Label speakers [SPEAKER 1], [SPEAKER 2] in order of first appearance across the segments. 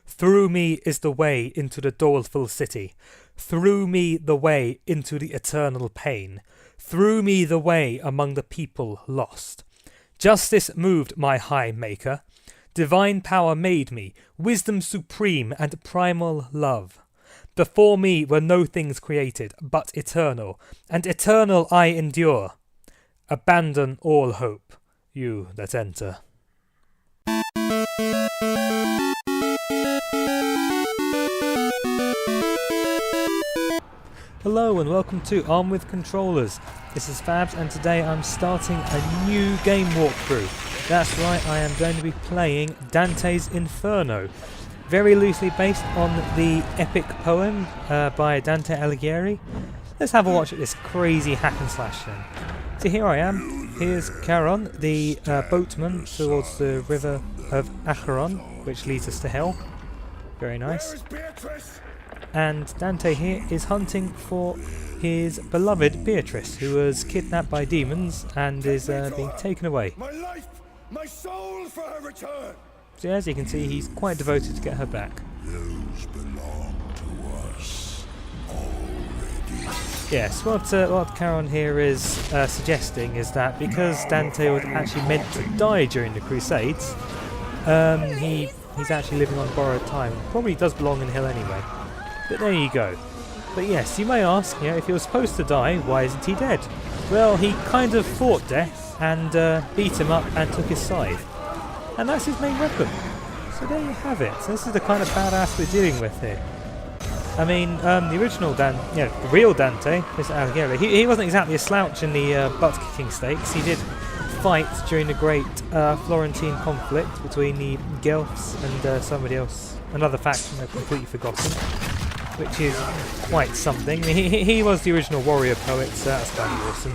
[SPEAKER 1] Through me is the way into the doleful city. Through me the way into the eternal pain. Through me the way among the people lost. Justice moved my high maker. Divine power made me, wisdom supreme and primal love. Before me were no things created, but eternal, and eternal I endure. Abandon all hope, you that enter. Hello and welcome to Arm with Controllers. This is Fabs and today I'm starting a new game walkthrough. That's right, I am going to be playing Dante's Inferno. Very loosely based on the epic poem by Dante Alighieri. Let's have a watch at this crazy hack and slash thing. So here I am. Here's Charon, the boatman towards the river of Charon, which leads us to hell. Very nice. And Dante here is hunting for his beloved Beatrice, who was kidnapped by demons and is being taken away.
[SPEAKER 2] My life, my soul for her return.
[SPEAKER 1] So as you can see, he's quite devoted to get her back.
[SPEAKER 2] Those belong to us already.
[SPEAKER 1] Yes, what Charon here is suggesting is that because Dante was actually meant to die during the Crusades, he's actually living on borrowed time. Probably does belong in hell anyway. But there you go. But yes, you may ask, if he was supposed to die, why isn't he dead? Well, he kind of fought death and beat him up and took his scythe. And that's his main weapon. So there you have it. So this is the kind of badass we're dealing with here. I mean, the original the real Dante, Mr. Alighieri, he wasn't exactly a slouch in the butt-kicking stakes. He did fight during the great Florentine conflict between the Guelphs and somebody else, another faction I've completely forgotten, which is quite something. He was the original warrior poet, so that's kind of awesome.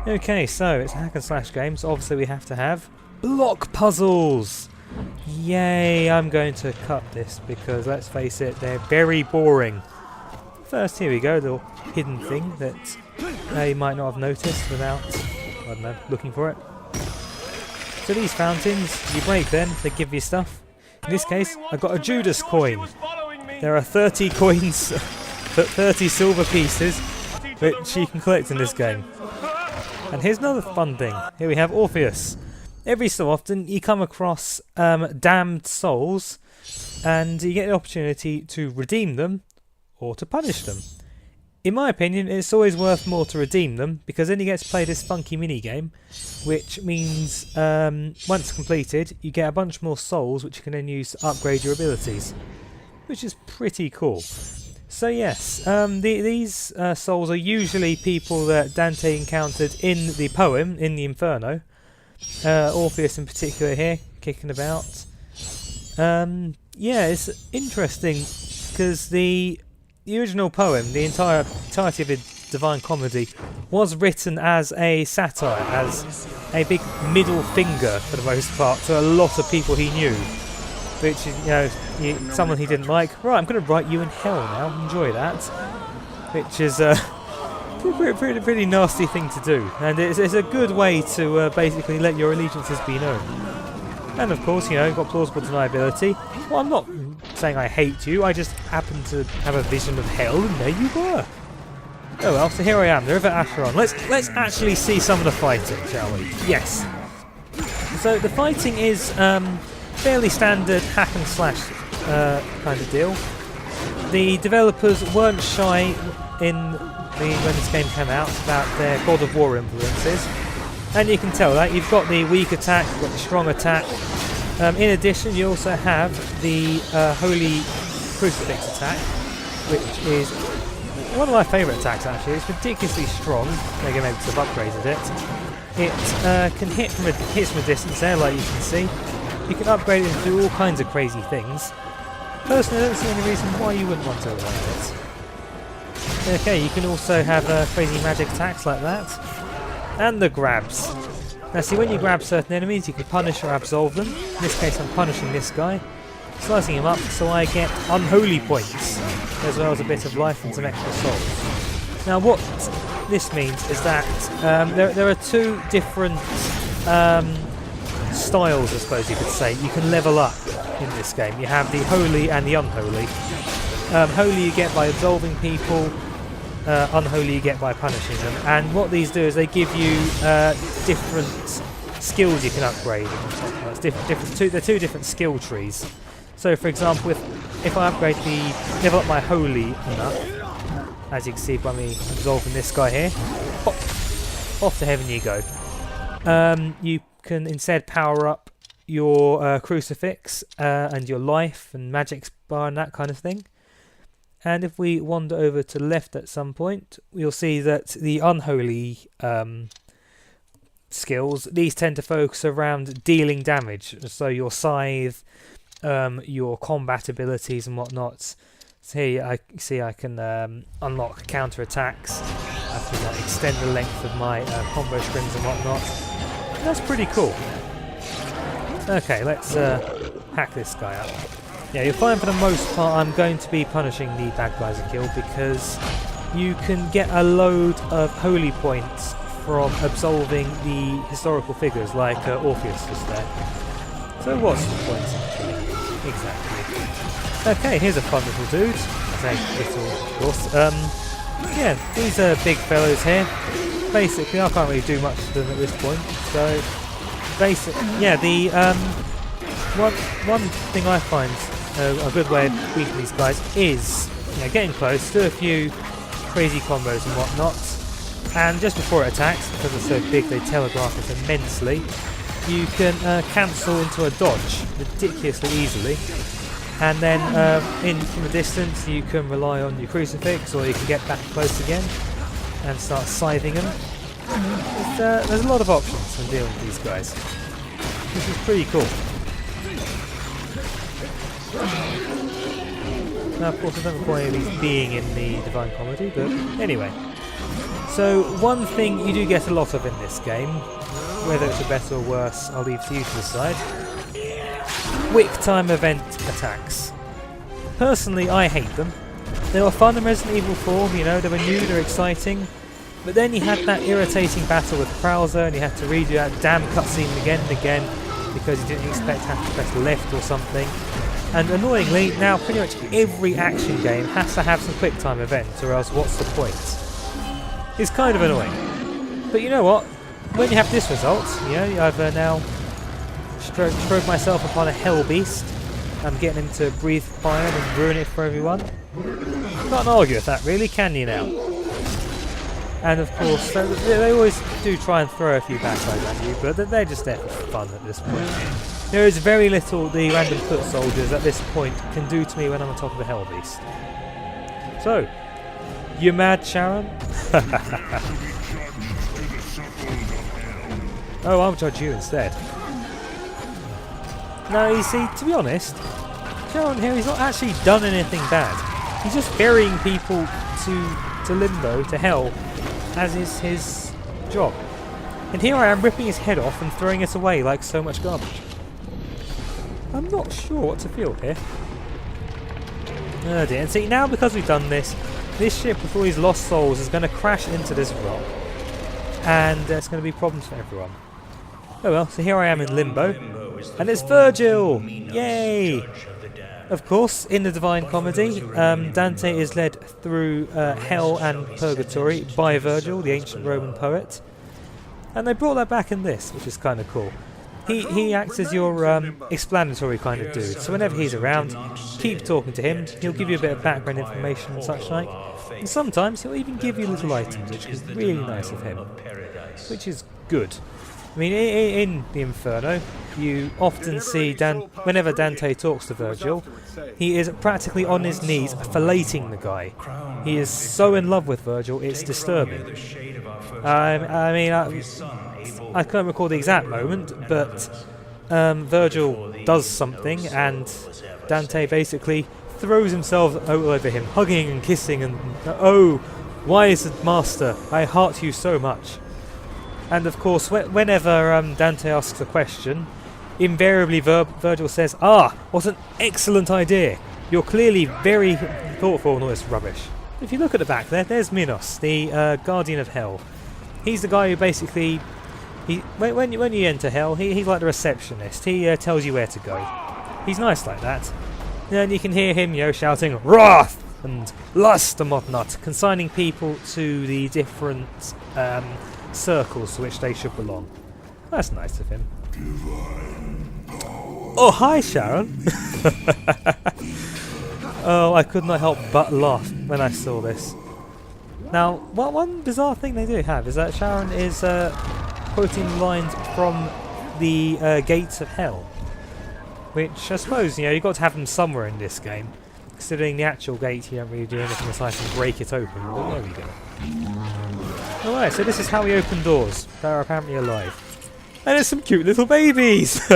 [SPEAKER 1] Okay, so it's a hack and slash game, so obviously we have to have block puzzles! Yay, I'm going to cut this because, let's face it, they're very boring. First, here we go, the little hidden thing that you might not have noticed without, I don't know, looking for it. So these fountains, you break them, they give you stuff. In this case, I've got a Judas coin. There are 30 coins, 30 silver pieces, which you can collect in this game. And here's another fun thing. Here we have Orpheus. Every so often you come across damned souls and you get the opportunity to redeem them or to punish them. In my opinion, it's always worth more to redeem them because then you get to play this funky mini-game, which means once completed you get a bunch more souls which you can then use to upgrade your abilities, which is pretty cool. So yes, these souls are usually people that Dante encountered in the poem, in the Inferno. Orpheus in particular here, kicking about. Yeah, it's interesting because the original poem, the entirety of the Divine Comedy, was written as a satire, as a big middle finger for the most part to a lot of people he knew, which is someone he didn't like. Right, I'm going to write you in hell now. Enjoy that. Which is pretty nasty thing to do, and it's a good way to basically let your allegiances be known. And of course, got plausible deniability. Well, I'm not saying I hate you, I just happen to have a vision of hell, and there you were. Oh well, so here I am, the river Charon. Let's actually see some of the fighting, shall we? Yes. So the fighting is fairly standard hack and slash kind of deal. The developers weren't shy when this game came out about their God of War influences, and you can tell that. You've got the weak attack, you've got the strong attack. In addition, you also have the Holy Crucifix attack, which is one of my favourite attacks actually. It's ridiculously strong. Maybe they've upgraded it. It can hit from a distance there, like you can see. You can upgrade it and do all kinds of crazy things. Personally, I don't see any reason why you wouldn't want to learn it. Okay, you can also have crazy magic attacks like that. And the grabs. Now see, when you grab certain enemies, you can punish or absolve them. In this case, I'm punishing this guy, slicing him up so I get unholy points, as well as a bit of life and some extra souls. Now what this means is that there are two different styles, I suppose you could say. You can level up. in this game. You have the holy and the unholy. Holy you get by absolving people, unholy you get by punishing them. And what these do is they give you different skills you can upgrade. They're two different skill trees. So for example, if I upgrade level up my holy enough, as you can see by me absolving this guy here, pop, off to heaven you go. You can instead power up your crucifix and your life and magic bar and that kind of thing. And if we wander over to the left at some point, we'll see that the unholy skills, these tend to focus around dealing damage. So your swathe, your combat abilities and whatnot. So here I can unlock counter attacks. I can extend the length of my combo strings and whatnot. That's pretty cool. Okay, let's hack this guy up. Yeah, you'll find for the most part I'm going to be punishing the bad guys I kill because you can get a load of holy points from absolving the historical figures like Orpheus was there. So what's the points actually? Exactly. Okay, here's a fun little dude. I say little, of course. Yeah, these are big fellows here. Basically, I can't really do much to them at this point. So, yeah, the one thing I find a good way of beating these guys is getting close, do a few crazy combos and whatnot, and just before it attacks, because they're so big they telegraph it immensely, you can cancel into a dodge ridiculously easily, and then from a distance you can rely on your crucifix, or you can get back close again and start scything them. There's a lot of options when dealing with these guys. This is pretty cool. Now, of course, I don't recall any of these being in the Divine Comedy, but anyway. So, one thing you do get a lot of in this game, whether it's a better or worse, I'll leave to you to decide. Quick time event attacks. Personally, I hate them. They were fun in Resident Evil 4, they were new, they're exciting. But then you had that irritating battle with Krauser, and you had to redo that damn cutscene again and again because you didn't expect to have to press left or something. And annoyingly, now pretty much every action game has to have some quick time events, or else what's the point? It's kind of annoying. But you know what? When you have this result, I've now stroked myself upon a hell beast. I'm getting him to breathe fire and ruin it for everyone. Can't argue with that, really, can you now? And of course, they always do try and throw a few bad guys at you, but they're just there for fun at this point. There is very little the random foot soldiers at this point can do to me when I'm on top of a hell beast. So, you mad, Charon? Oh, I'll judge you instead. Now, you see, to be honest, Charon here, he's not actually done anything bad. He's just burying people to Limbo, to hell, as is his job. And here I am ripping his head off and throwing it away like so much garbage. I'm not sure what to feel here. Oh dear. And see, now because we've done this, this ship with all these lost souls is going to crash into this rock. And there's going to be problems for everyone. Oh well, so here I am in Limbo. And it's Virgil! Yay! Of course, in the Divine Comedy, Dante is led through hell and purgatory by Virgil, the ancient Roman poet. And they brought that back in this, which is kind of cool. He acts as your explanatory kind of dude, so whenever he's around, keep talking to him, he'll give you a bit of background information and such like. And sometimes he'll even give you little items, which is really nice of him. Which is good. I mean, in the Inferno, you often see whenever Dante talks to Virgil, he is practically on his knees filleting the guy. He is so in love with Virgil, it's disturbing. I mean, I can't recall the exact moment, but Virgil does something, and Dante basically throws himself all over him, hugging and kissing, and oh, wise master, I heart you so much. And of course, whenever Dante asks a question, invariably Virgil says, "Ah, what an excellent idea! You're clearly very thoughtful and all this rubbish." If you look at the back there, there's Minos, the guardian of hell. He's the guy who basically, when you enter hell, he's like the receptionist. He tells you where to go. he's nice like that. And you can hear him, shouting wrath and lust and whatnot, consigning people to the different circles to which they should belong. That's nice of him. Oh, hi, Charon. Oh, I could not help but laugh when I saw this. Now, one bizarre thing they do have is that Charon is quoting lines from the gates of hell, which I suppose, you've got to have them somewhere in this game. Considering the actual gate, you don't really do anything aside from break it open, but there we go. Alright, so this is how we open doors. They're apparently alive. And there's some cute little babies!
[SPEAKER 2] I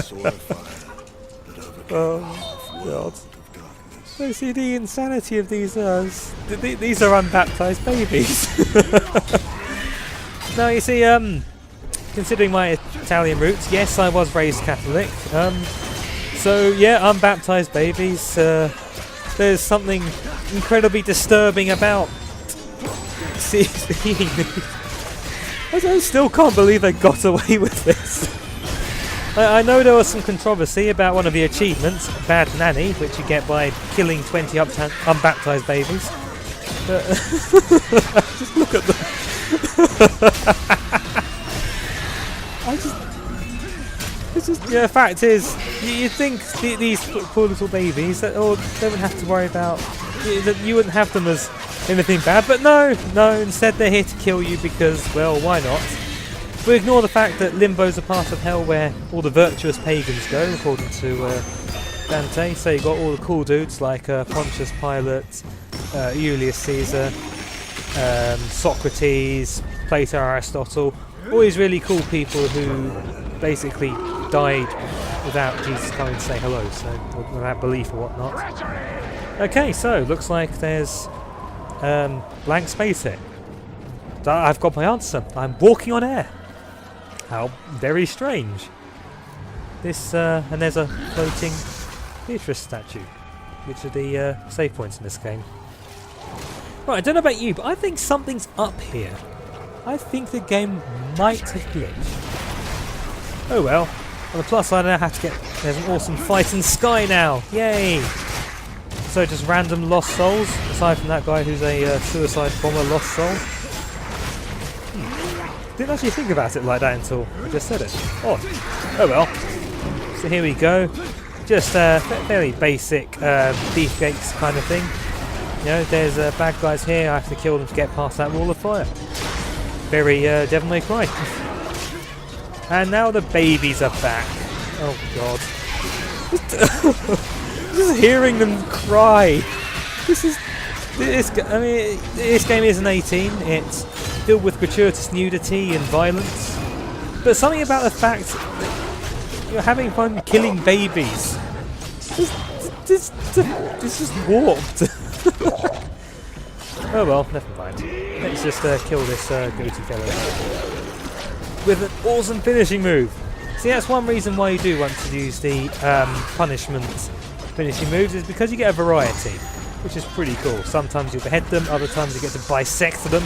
[SPEAKER 2] saw a fire that overcame
[SPEAKER 1] Oh,
[SPEAKER 2] half
[SPEAKER 1] God.
[SPEAKER 2] world of darkness.
[SPEAKER 1] So see the insanity of these these are unbaptised babies. Now you see, considering my Italian roots, yes, I was raised Catholic. So yeah, unbaptised babies. There's something incredibly disturbing about seeing these. I still can't believe they got away with this. I know there was some controversy about one of the achievements, Bad Nanny, which you get by killing 20 unbaptised babies. But just look at them. The fact is, you'd think these poor little babies that they wouldn't have to worry about, that you wouldn't have them as anything bad, but no, instead they're here to kill you because, well, why not? We ignore the fact that Limbo's a part of hell where all the virtuous pagans go, according to Dante. So you got all the cool dudes like Pontius Pilate, Julius Caesar, Socrates, Plato, Aristotle, all these really cool people who basically died without Jesus coming to say hello, so without belief or whatnot. Okay, so looks like there's blank space here. I've got my answer. I'm walking on air. How very strange. This and there's a floating Beatrice statue, which are the save points in this game. Right, I don't know about you, but I think something's up here. I think the game might have glitched. Oh well. On the plus side, I now have to get. There's an awesome fight in Sky now. Yay! So just random lost souls. Aside from that guy who's a suicide bomber lost soul. Didn't actually think about it like that until I just said it. Oh well. So here we go. Just fairly basic beefcakes kind of thing. There's bad guys here. I have to kill them to get past that wall of fire. Very Devil May Cry. And now the babies are back. Oh god. Just hearing them cry. This game isn't 18. It's filled with gratuitous nudity and violence. But something about the fact that you're having fun killing babies. It's just warped. Oh well, never mind. Let's just kill this goatee fellow with an awesome finishing move. See, that's one reason why you do want to use the punishment finishing moves, is because you get a variety, which is pretty cool. Sometimes you behead them, other times you get to bisect them.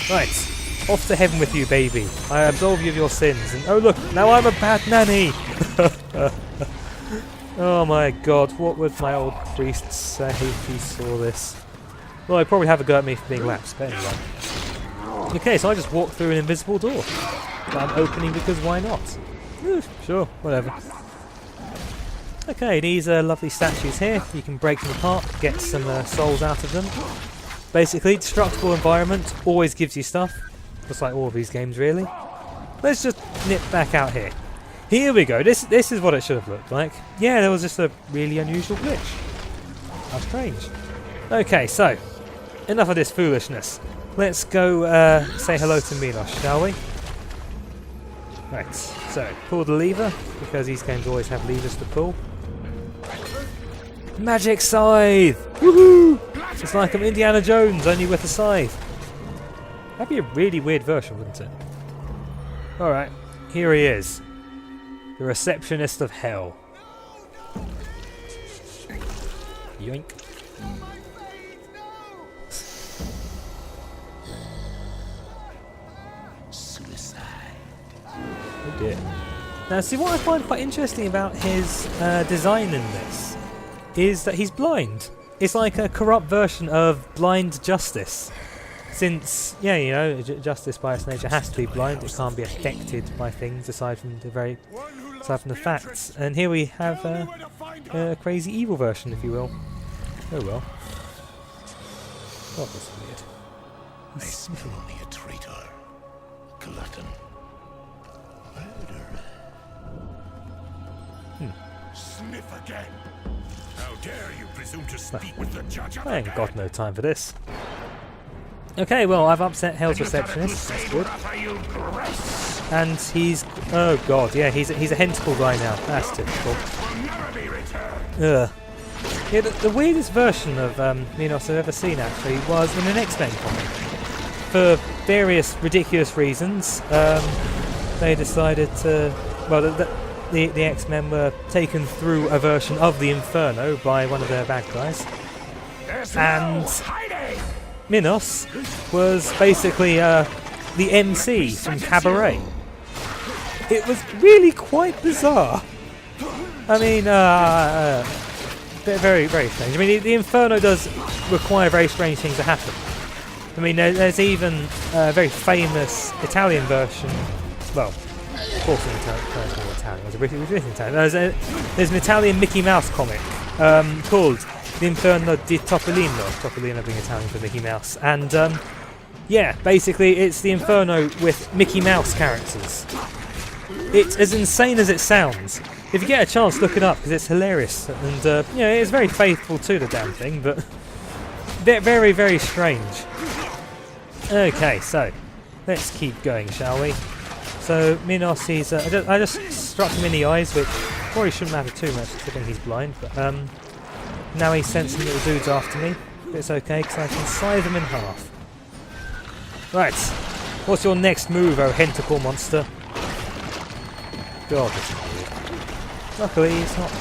[SPEAKER 1] Right, off to heaven with you, baby. I absolve you of your sins. And oh look, now I'm a bad nanny. Oh my god, what would my old priest say if he saw this? Well, he'd probably have a go at me for being lapsed, but anyway. Okay, so I just walked through an invisible door that I'm opening because why not? Sure, whatever. Okay, these are lovely statues here. You can break them apart, get some souls out of them. Basically, destructible environment always gives you stuff, just like all of these games really. Let's just nip back out here. Here we go, this is what it should have looked like. Yeah, there was just a really unusual glitch. How strange. Okay, so, enough of this foolishness. Let's go say hello to Minos, shall we? Right, so pull the lever, because these games always have levers to pull. Magic scythe! Woohoo! It's like I'm Indiana Jones, only with a scythe. That'd be a really weird version, wouldn't it? Alright, here he is. The receptionist of hell. Yoink. Oh dear. Now, see, what I find quite interesting about his design in this is that he's blind. It's like a corrupt version of blind justice. Since, yeah, you know, justice by its nature has to be blind. It can't be affected by things aside from the facts. And here we have a crazy evil version, if you will. Oh well. That was weird.
[SPEAKER 2] I smell only a traitor, glutton, murderer. Sniff again. How dare you presume to speak with the judge?
[SPEAKER 1] I ain't got no time for this. Okay, well, I've upset Hell's receptionist. That's good. And he's... oh god, yeah, he's a hentacle guy now. That's typical. Ugh. Yeah, the weirdest version of Minos I've ever seen, actually, was in an X-Men comic. For various ridiculous reasons, they decided to... well, the X-Men were taken through a version of the Inferno by one of their bad guys. And Minos was basically the MC from Cabaret. It was really quite bizarre. I mean, very, very strange. I mean, the Inferno does require very strange things to happen. I mean, there's even a very famous Italian version. Well, of course, Italian. It was written Italian. There's an Italian Mickey Mouse comic called The Inferno di Topolino. Topolino being Italian for Mickey Mouse. And yeah, basically, it's the Inferno with Mickey Mouse characters. It's as insane as it sounds. If you get a chance, look it up because it's hilarious, and you know, it's very faithful to the damn thing, but very, very strange. Okay, so let's keep going, shall we? So Minos, he's I just struck him in the eyes, which probably shouldn't matter too much considering he's blind, but now he's sent some little dudes after me. But it's okay because I can scythe them in half. Right, what's your next move, oh hentacle monster? God, this is weird. Luckily, it's not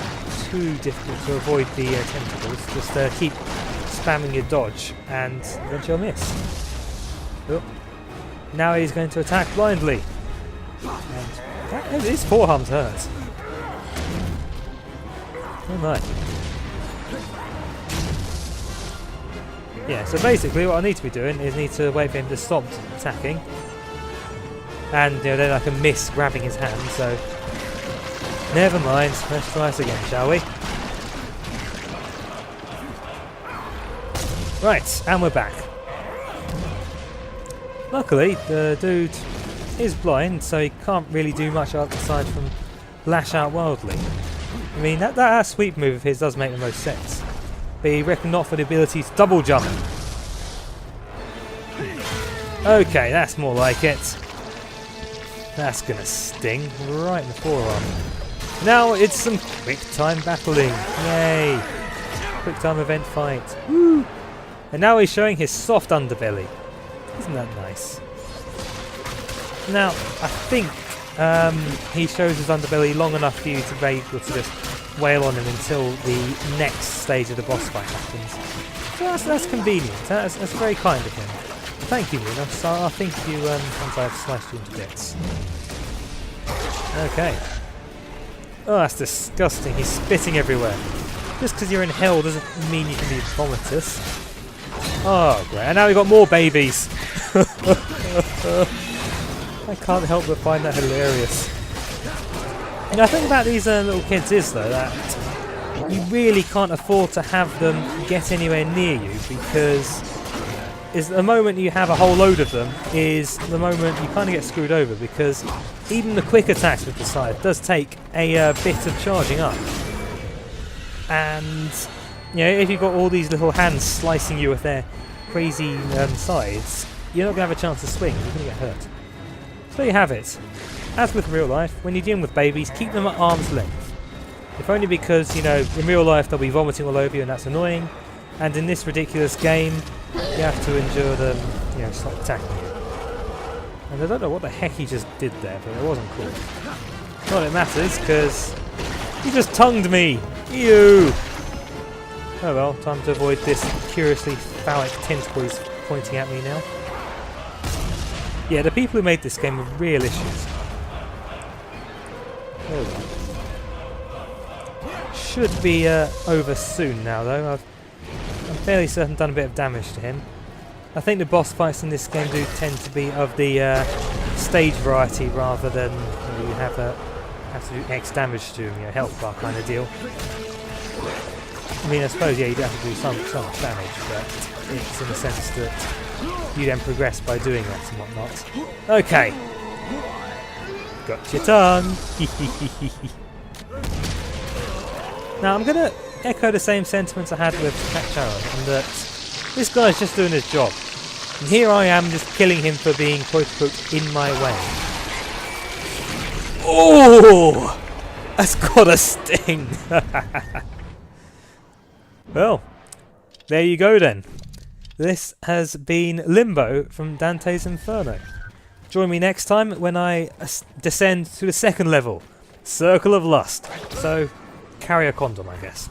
[SPEAKER 1] too difficult to avoid the tentacles. Just keep spamming your dodge, and eventually you'll miss. Oh. Now he's going to attack blindly. And his forearms hurt. Oh my. Yeah, so basically what I need to be doing is need to wait for him to stop attacking. And you know, then I can miss grabbing his hand, so never mind, let's try this again, shall we? Right, and we're back. Luckily, the dude is blind, so he can't really do much aside from lash out wildly. I mean, that sweep move of his does make the most sense. But he reckoned not for the ability to double jump. Okay, that's more like it. That's gonna sting right in the forearm. Now it's some quick time battling. Yay! Quick time event fight. Woo! And now he's showing his soft underbelly. Isn't that nice? Now, I think he shows his underbelly long enough for you to be able to just wail on him until the next stage of the boss fight happens. So that's convenient. That's very kind of him. Thank you, Minos. I'll think of you once I've sliced you into bits. Okay. Oh, that's disgusting. He's spitting everywhere. Just because you're in hell doesn't mean you can be vomitous. Oh, great. And now we've got more babies. I can't help but find that hilarious. And the thing about these little kids is, though, that you really can't afford to have them get anywhere near you, because the moment you have a whole load of them is the moment you kind of get screwed over, because even the quick attacks with the scythe does take a bit of charging up. And you know, if you've got all these little hands slicing you with their crazy scythes, you're not going to have a chance to swing, you're going to get hurt. So there you have it. As with real life, when you're dealing with babies, keep them at arm's length. If only because, you know, in real life they'll be vomiting all over you and that's annoying, and in this ridiculous game, you have to endure them, you know, stop attacking you. And I don't know what the heck he just did there, but it wasn't cool. Not that it matters, because he just tongued me! Ew! Oh well, time to avoid this curiously phallic tentacle he's pointing at me now. Yeah, the people who made this game have real issues. There we go. Should be over soon now, though. I'm fairly certain I've done a bit of damage to him. I think the boss fights in this game do tend to be of the stage variety rather than you have to do X damage to him, health bar kind of deal. I mean, I suppose, yeah, you'd have to do some damage, but it's in the sense that you then progress by doing that and whatnot. Okay. Got your tongue. Now, I'm going to echo the same sentiments I had with Charon, and that this guy's just doing his job. And here I am just killing him for being quote-unquote in my way. Oh! That's got a sting! Well, there you go then. This has been Limbo from Dante's Inferno. Join me next time when I descend to the second level, Circle of Lust. So, carry a condom, I guess.